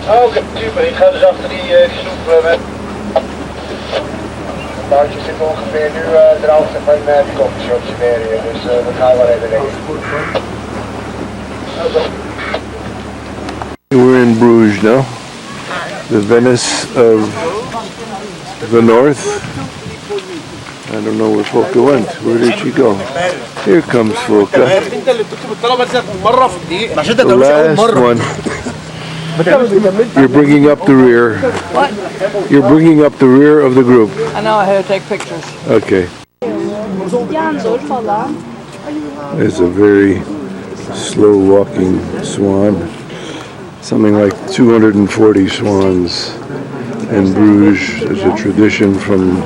Oké, super. Ik ga dus achter die groep met... Het bootje zit ongeveer nu de hoogte van de koffieshopje weer hier, dus dat gaan we wel even regelen. We're in Bruges now, the Venice of the north. I don't know where Volker went. Where did she go? Here comes Volker. The last one. You're bringing up the rear. What? You're bringing up the rear of the group. I know how to take pictures. Okay. There's a very slow walking swan. Something like 240 swans in Bruges. There's a tradition from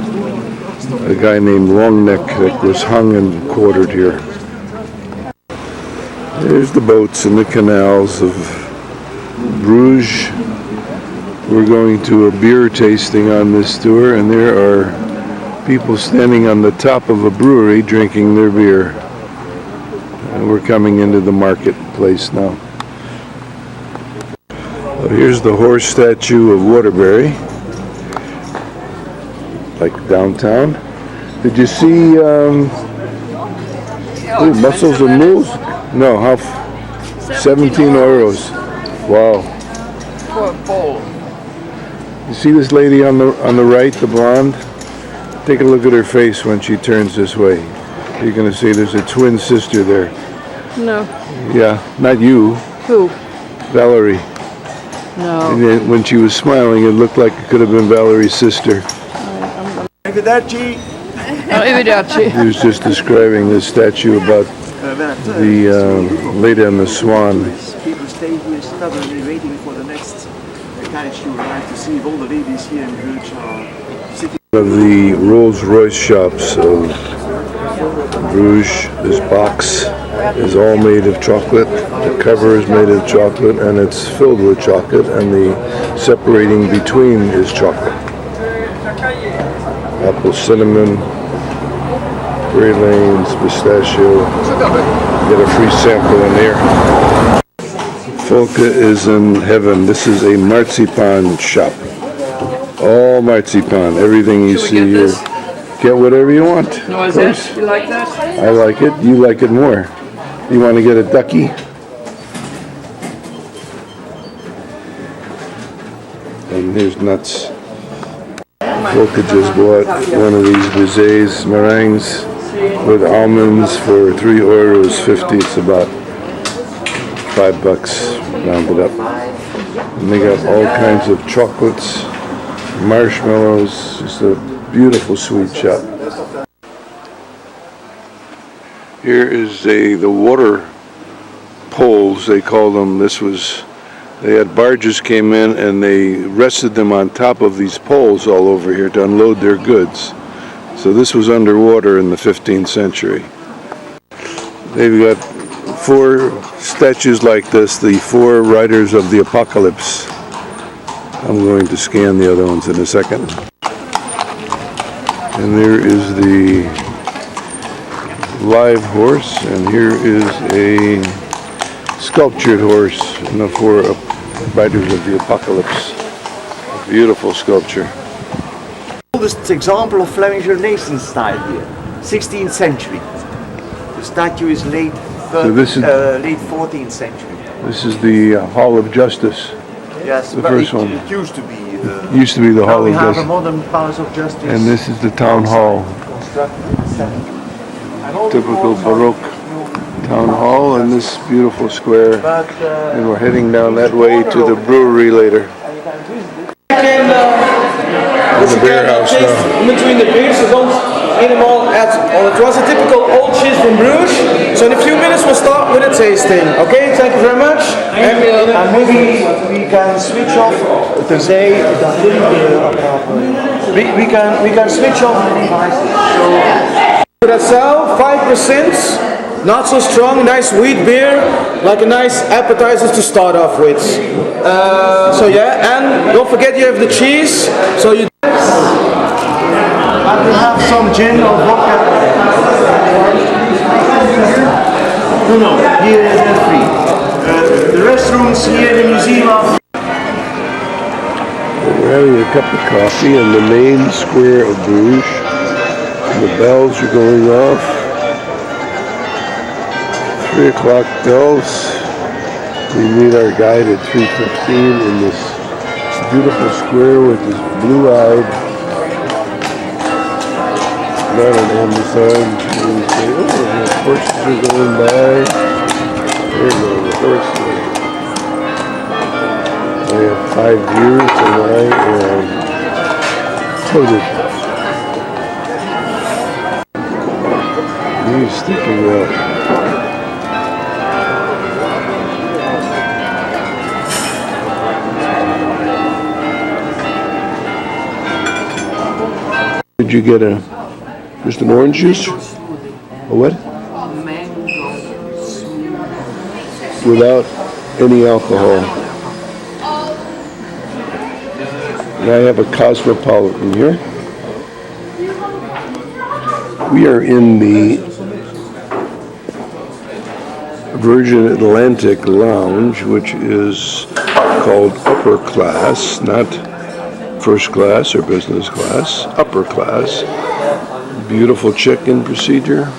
a guy named Longneck that was hung and quartered here. There's the boats and the canals of Bruges. We're going to a beer tasting on this tour, and there are people standing on the top of a brewery drinking their beer. And we're coming into the marketplace now. So here's the horse statue of Waterbury, like downtown. Did you see mussels and mules? No, how? 17 euros. Wow. For a bowl. You see this lady on the right, the blonde? Take a look at her face when she turns this way. You're gonna see there's a twin sister there. No. Yeah, not you. Who? Valerie. No. And then when she was smiling, it looked like it could have been Valerie's sister. Arrivederci. He was just describing this statue about the lady on the swan. People stay here stubbornly waiting for the next carriage to arrive to see if all the ladies here in Bruges are sitting. One of the Rolls Royce shops of Bruges, this box is all made of chocolate. The cover is made of chocolate and it's filled with chocolate, and the separating between is chocolate. Apple cinnamon, pralines, pistachio. Get a free sample in there. Volker is in heaven. This is a marzipan shop. All marzipan, everything you see here. Get whatever you want. No, is it? You like that? I like it. You like it more. You want to get a ducky? And here's nuts. Volker just bought one of these Bruges meringues with almonds for €3.50. It's about $5 rounded up. And they got all kinds of chocolates, marshmallows. Just a beautiful sweet shop. Here is the water poles, they call them. They had barges came in and they rested them on top of these poles all over here to unload their goods. So this was underwater in the 15th century. They've got 4 statues like this, the 4 riders of the apocalypse. I'm going to scan the other ones in a second. And there is the live horse, and here is a sculptured horse, and the 4 riders of the apocalypse. A beautiful sculpture. Oldest example of Flemish Renaissance style here, 16th century. The statue is late 14th century. This is the Hall of Justice. Yes, the but first one. It used to be the. Used to be the Hall of We have a Justice. modern Palace of Justice. And this is the town hall. Constructed in the 70s. Typical Baroque town hall in this beautiful square. And we're heading down that way to the brewery later. The beer house now. In between the beers, so don't eat them all at all. It was a typical old cheese from Bruges. So in a few minutes we'll start with a tasting. Okay, thank you very much. And maybe we can switch off to say we can switch off the devices. So that sell 5%, not so strong, nice wheat beer, like a nice appetizer to start off with. So yeah, and don't forget you have the cheese. So you. I will have some gin or vodka. No, here is free. The restrooms here in the museum are. having a cup of coffee in the main square of Bruges. The bells are going off. 3 o'clock bells. We meet our guide at 3:15 in this beautiful square with this blue-eyed man on Amazon. And we say, oh, the horses are going by. There go the horses. I have 5 years and I am coated. He's sticking out. Did you get just an orange juice? A what? Without any alcohol. And I have a Cosmopolitan here. We are in the Virgin Atlantic Lounge, which is called upper class, not first class or business class, upper class. Beautiful check-in procedure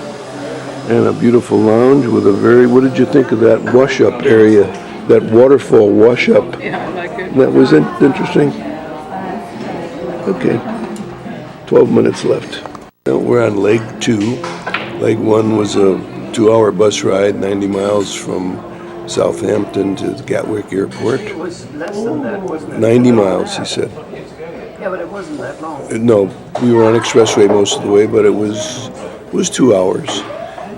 and a beautiful lounge with a very, what did you think of that wash-up area, that waterfall wash-up? Yeah, I like it. That was interesting. Okay, 12 minutes left. Now we're on leg 2. Leg 1 was a 2-hour bus ride, 90 miles from Southampton to Gatwick Airport. It was less than that, wasn't it? 90 miles, he said. Yeah, but it wasn't that long. No, we were on expressway most of the way, but it was 2 hours.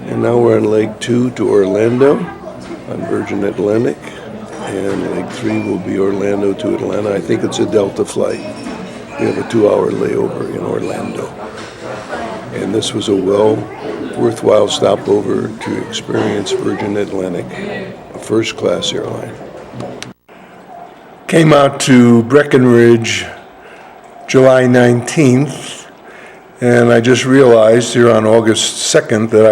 And now we're on leg 2 to Orlando on Virgin Atlantic. And leg 3 will be Orlando to Atlanta. I think it's a Delta flight. We have a 2-hour layover in Orlando. And this was a worthwhile stopover to experience Virgin Atlantic, a first-class airline. Came out to Breckenridge July 19th, and I just realized here on August 2nd that I